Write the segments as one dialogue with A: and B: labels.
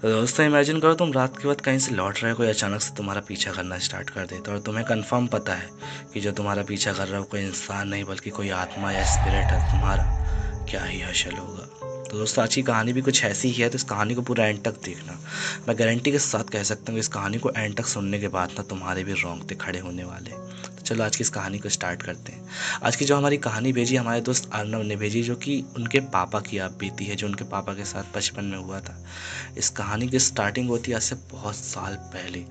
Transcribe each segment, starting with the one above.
A: तो दोस्तों इमेजिन करो तुम रात के वक्त कहीं से लौट रहे हो, कोई अचानक से तुम्हारा पीछा करना स्टार्ट कर देता है और तुम्हें कंफर्म पता है कि जो तुम्हारा पीछा कर रहा हो कोई इंसान नहीं बल्कि कोई आत्मा या स्पिरिट है तुम्हारा। क्या ही हशल होगा। तो दोस्तों आज की कहानी भी कुछ ऐसी ही है, तो इस कहानी को पूरा एंड तक देखना। मैं गारंटी के साथ कह सकता हूँ कि इस कहानी को एंड तक सुनने के बाद ना तुम्हारे भी रोंगटे खड़े होने वाले हैं। तो चलो आज की इस कहानी को स्टार्ट करते हैं। आज की जो हमारी कहानी भेजी हमारे दोस्त अर्नव ने भेजी, जो कि उनके पापा की आप बीती है, जो उनके पापा के साथ बचपन में हुआ था। इस कहानी की स्टार्टिंग होती है आज से बहुत साल पहले,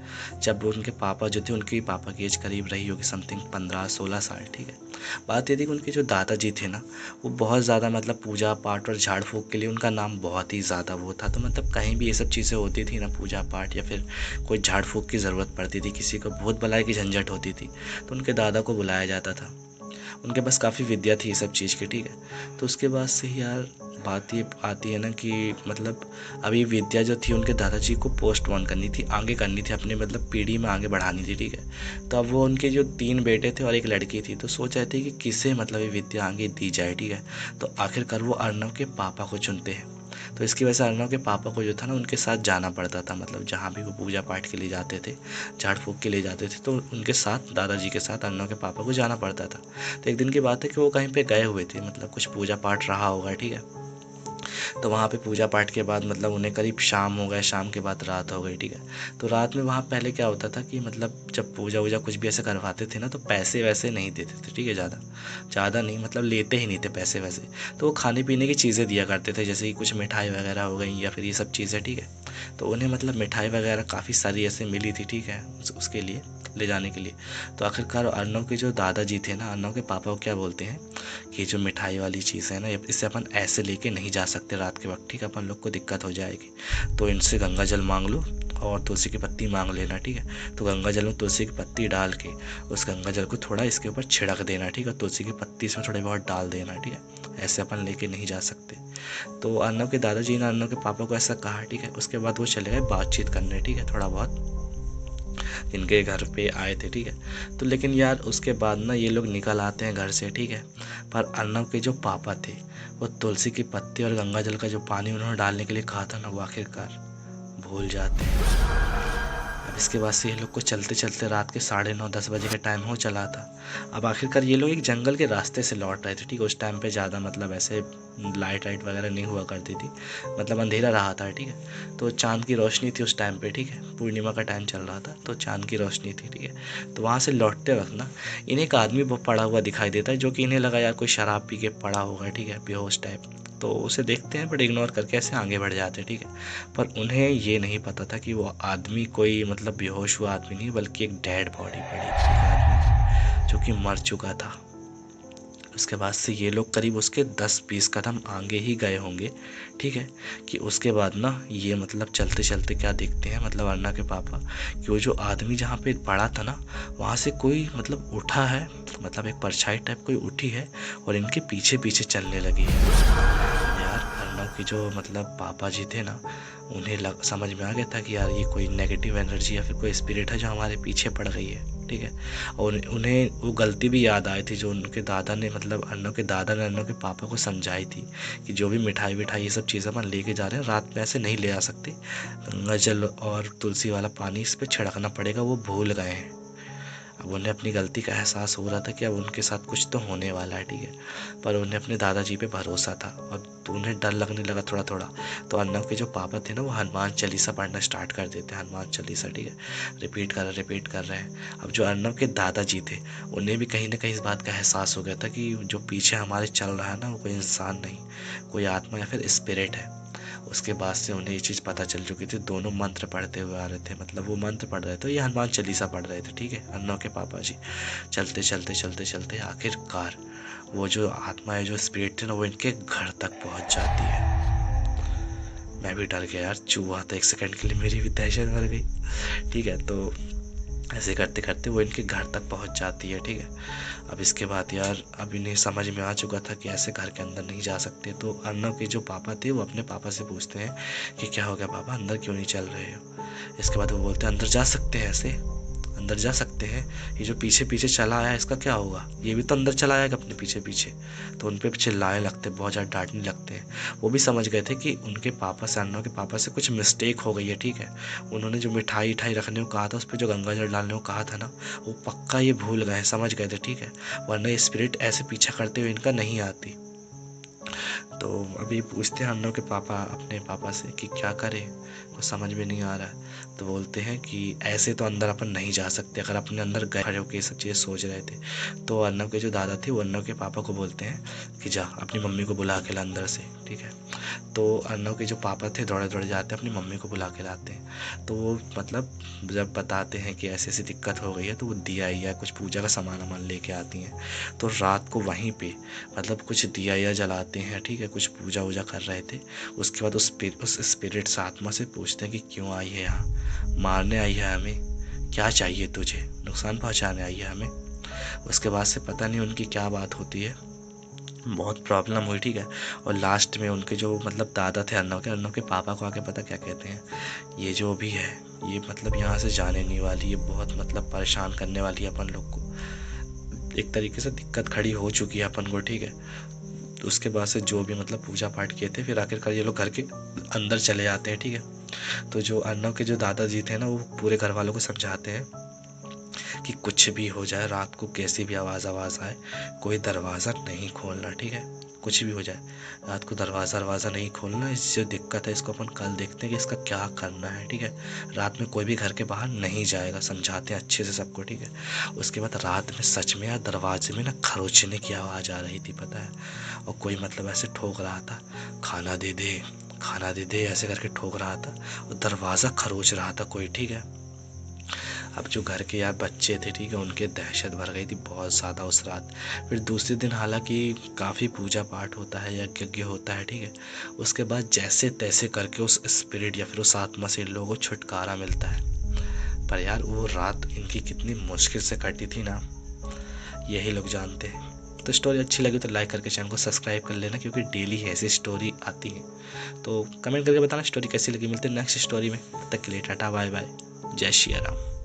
A: जब उनके पापा जो थे, उनके पापा की एज करीब रही होगी समथिंग 15-16 साल। ठीक है। बात ये थी कि उनके जो दादाजी थे ना, वो बहुत ज़्यादा मतलब पूजा पाठ और झाड़ फूँक के लिए उनका नाम बहुत ही ज़्यादा वो था। तो मतलब कहीं भी ये सब चीज़ें होती थी ना, पूजा पाठ या फिर कोई झाड़ फूँक की ज़रूरत पड़ती थी, किसी को भूत भलाई की झंझट होती थी, तो उनके दादा को बुलाया जाता था। उनके पास काफ़ी विद्या थी ये सब चीज़ की। ठीक है। तो उसके बाद से ही यार बात ये आती है ना कि मतलब अभी विद्या जो थी उनके दादाजी को पोस्ट ऑन करनी थी, आगे करनी थी, अपने मतलब पीढ़ी में आगे बढ़ानी थी। ठीक है। तो अब वो उनके जो 3 बेटे थे और एक लड़की थी, तो सोच रहे थे कि किसे मतलब ये विद्या आगे दी जाए। ठीक है। तो आखिरकार वो अर्नव के पापा को चुनते हैं। तो इसकी वजह से अर्नव के पापा को जो था ना उनके साथ जाना पड़ता था, मतलब जहाँ भी वो पूजा पाठ के लिए जाते थे, झाड़ फूँक के लिए जाते थे, तो उनके साथ दादाजी के साथ अर्नव के पापा को जाना पड़ता था। तो एक दिन की बात है कि वो कहीं पे गए हुए थे, मतलब कुछ पूजा पाठ रहा होगा। ठीक है। तो वहाँ पे पूजा पाठ के बाद मतलब उन्हें करीब शाम हो गए, शाम के बाद रात हो गई। ठीक है। तो रात में वहाँ पहले क्या होता था कि मतलब जब पूजा वूजा कुछ भी ऐसे करवाते थे ना, तो पैसे वैसे नहीं देते थे। ठीक है। ज़्यादा नहीं, मतलब लेते ही नहीं थे पैसे वैसे। तो वो खाने पीने की चीज़ें दिया करते थे, जैसे कि कुछ मिठाई वगैरह हो गई या फिर ये सब चीज़ें। ठीक है। तो उन्हें मतलब मिठाई वगैरह काफ़ी सारी ऐसे मिली थी। ठीक है। उसके लिए ले जाने के लिए। तो आखिरकार अर्नव के जो दादाजी थे ना, अर्नव के पापा को क्या बोलते हैं कि जो मिठाई वाली चीज़ है ना, इसे अपन ऐसे लेके नहीं जा सकते रात के वक्त। ठीक है। अपन लोग को दिक्कत हो जाएगी। तो इनसे गंगा जल मांग लो और तुलसी की पत्ती मांग लेना। ठीक है। तो गंगा जल में तुलसी की पत्ती डाल के उस गंगा जल को थोड़ा इसके ऊपर छिड़क देना। ठीक है। तुलसी की पत्ती इसमें थोड़ी बहुत डाल देना। ठीक है। ऐसे अपन लेके नहीं जा सकते। तो अर्नव के दादाजी ने अर्नव के पापा को ऐसा कहा। ठीक है। उसके बाद वो चले गए बातचीत करने। ठीक है। थोड़ा बहुत इनके घर पे आए थे। ठीक है। तो लेकिन यार उसके बाद ना ये लोग निकल आते हैं घर से। ठीक है। पर अर्नव के जो पापा थे, वो तुलसी की पत्ती और गंगा जल का जो पानी उन्होंने डालने के लिए कहा था ना, वो आखिरकार भूल जाते हैं। अब इसके बाद से ये लोग को चलते चलते रात के 9:30-10 बजे का टाइम हो चला था। अब आखिरकार ये लोग एक जंगल के रास्ते से लौट रहे थे। ठीक है। उस टाइम पे ज़्यादा मतलब ऐसे लाइट वगैरह नहीं हुआ करती थी, मतलब अंधेरा रहा था। ठीक है। तो चांद की रोशनी थी उस टाइम पे। ठीक है। पूर्णिमा का टाइम चल रहा था, तो चांद की रोशनी थी। ठीक है। तो वहाँ से लौटते वक्त ना इन्हें एक आदमी पड़ा हुआ दिखाई देता है, जो कि इन्हें लगा यार कोई शराब पी के पड़ा होगा। ठीक है। बेहोश टाइप। तो उसे देखते हैं बट इग्नोर करके ऐसे आगे बढ़ जाते हैं। ठीक है। पर उन्हें ये नहीं पता था कि वो आदमी कोई मतलब बेहोश हुआ आदमी नहीं, बल्कि एक डेड बॉडी पड़ी थी एक आदमी की, जो कि मर चुका था। उसके बाद से ये लोग करीब उसके 10-20 कदम आगे ही गए होंगे। ठीक है। कि उसके बाद ना ये मतलब चलते चलते क्या देखते हैं, मतलब अर्ना के पापा, कि वो जो आदमी जहाँ पे पड़ा था ना, वहाँ से कोई मतलब उठा है, मतलब एक परछाई टाइप कोई उठी है और इनके पीछे पीछे चलने लगी है। अब यार अर्नव के जो मतलब पापा जी थे ना, उन्हें समझ में आ गया था कि यार ये कोई नेगेटिव एनर्जी या फिर कोई स्पिरिट है जो हमारे पीछे पड़ गई है। ठीक है। और उन्हें वो गलती भी याद आई थी जो उनके दादा ने, मतलब अर्नव के दादा ने अर्नव के पापा को समझाई थी कि जो भी मिठाई विठाई ये सब चीज़ें अपन लेके जा रहे हैं रात में ऐसे नहीं ले आ सकते, गंगा जल और तुलसी वाला पानी इस पर छिड़कना पड़ेगा, वो भूल गए हैं। अब उन्हें अपनी गलती का एहसास हो रहा था कि अब उनके साथ कुछ तो होने वाला है। ठीक है। पर उन्हें अपने दादाजी पे भरोसा था और तो उन्हें डर लगने लगा थोड़ा थोड़ा। तो अर्नव के जो पापा थे ना, वो हनुमान चालीसा पढ़ना स्टार्ट कर देते हैं, हनुमान चालीसा। ठीक है। रिपीट कर रहे हैं। अब जो अर्नव के दादाजी थे, उन्हें भी कहीं ना कहीं इस बात का एहसास हो गया था कि जो पीछे हमारे चल रहा है ना, वो कोई इंसान नहीं, कोई आत्मा या फिर स्पिरिट है। उसके बाद से उन्हें ये चीज़ पता चल चुकी थी। दोनों मंत्र पढ़ते हुए आ रहे थे, मतलब वो मंत्र पढ़ रहे थे, ये हनुमान चालीसा पढ़ रहे थे। ठीक है। अर्नव के पापा जी चलते चलते चलते चलते आखिरकार वो जो आत्मा है, जो स्पिरिट है ना, वो इनके घर तक पहुंच जाती है। मैं भी डर गया यार, चूहा था एक सेकंड के लिए, मेरी भी दहशत भर गई। ठीक है। तो ऐसे करते करते वो इनके घर तक पहुंच जाती है। ठीक है। अब इसके बाद यार अब इन्हें समझ में आ चुका था कि ऐसे घर के अंदर नहीं जा सकते। तो अर्नव के जो पापा थे, वो अपने पापा से पूछते हैं कि क्या हो गया पापा, अंदर क्यों नहीं चल रहे हो। इसके बाद वो बोलते हैं अंदर जा सकते हैं ऐसे, अंदर जा सकते हैं, ये जो पीछे पीछे चला आया इसका क्या होगा, ये भी तो अंदर चला आएगा अपने पीछे पीछे। तो उन पे चिल्लाने लगते, बहुत ज़्यादा डांटने लगते हैं। वो भी समझ गए थे कि उनके पापा से, अन्नों के पापा से कुछ मिस्टेक हो गई है, ठीक है। उन्होंने जो मिठाई उठाई रखने को कहा था, उस पर जो गंगा जल डालने को कहा था ना, वो पक्का ये भूल गए, समझ गए थे, ठीक है। वरना स्पिरिट ऐसे पीछा करते हुए इनका नहीं आती। तो अभी पूछते हैं अन्नों के पापा अपने पापा से कि क्या करें, कुछ समझ में नहीं आ रहा है। तो बोलते हैं कि ऐसे तो अंदर अपन नहीं जा सकते, अगर अपने अंदर गए खड़े होकर ये सब चीज़ें सोच रहे थे। तो अन्नों के जो दादा थे वो अन्नों के पापा को बोलते हैं कि जा अपनी मम्मी को बुला के ला अंदर से, ठीक है। तो अन्नों के जो पापा थे दौड़े दौड़े जाते हैं, अपनी मम्मी को बुला के लाते हैं। तो वो मतलब जब बताते हैं कि ऐसी ऐसी दिक्कत हो गई है, तो वो दिया या कुछ पूजा का सामान वामान लेके आती हैं। तो रात को वहीं पे मतलब कुछ दिया या जलाते हैं, ठीक है, कुछ पूजा वूजा कर रहे थे। उसके बाद उस स्पिरिट से, आत्मा से पूछते हैं कि क्यों आई है यहाँ, मारने आई है हमें, क्या चाहिए तुझे, नुकसान पहुँचाने आई है हमें। उसके बाद से पता नहीं उनकी क्या बात होती है, बहुत प्रॉब्लम हुई, ठीक है। और लास्ट में उनके जो मतलब दादा थे अन्नों के पापा को आके पता क्या कहते हैं, ये जो भी है ये मतलब यहाँ से जाने नहीं वाली, ये बहुत मतलब परेशान करने वाली है अपन लोग को। एक तरीके से दिक्कत खड़ी हो चुकी है अपन को, ठीक है। तो उसके बाद से जो भी मतलब पूजा पाठ किए थे, फिर आखिरकार ये लोग घर के अंदर चले जाते हैं, ठीक है। तो जो अन्नों के जो दादाजी थे ना, वो पूरे घर वालों को समझाते हैं कि कुछ भी हो जाए, रात को कैसी भी आवाज़ आए, कोई दरवाज़ा नहीं खोलना, ठीक है। कुछ भी हो जाए रात को दरवाज़ा नहीं खोलना। इस जो दिक्कत है इसको अपन कल देखते हैं कि इसका क्या करना है, ठीक है। रात में कोई भी घर के बाहर नहीं जाएगा, समझाते हैं अच्छे से सबको, ठीक है। उसके बाद रात में सच में यार दरवाजे में ना खरोचने की आवाज़ आ रही थी, पता है। और कोई मतलब ऐसे ठोक रहा था, खाना दे दे, खाना दे दे, ऐसे करके ठोक रहा था और दरवाज़ा खरोच रहा था कोई, ठीक है। अब जो घर के यार बच्चे थे, ठीक है, उनके दहशत भर गई थी बहुत ज़्यादा उस रात। फिर दूसरे दिन हालांकि काफ़ी पूजा पाठ होता है, यज्ञ होता है, ठीक है। उसके बाद जैसे तैसे करके उस स्पिरिट या फिर उस आत्मा से इन लोगों को छुटकारा मिलता है। पर यार वो रात इनकी कितनी मुश्किल से कटी थी ना, यही लोग जानते हैं। तो स्टोरी अच्छी लगी तो लाइक करके चैनल को सब्सक्राइब कर लेना, क्योंकि डेली ऐसी स्टोरी आती है। तो कमेंट करके बताना स्टोरी कैसी लगी। मिलते हैं नेक्स्ट स्टोरी में, तब तक के लिए टाटा बाय बाय, जय श्री राम।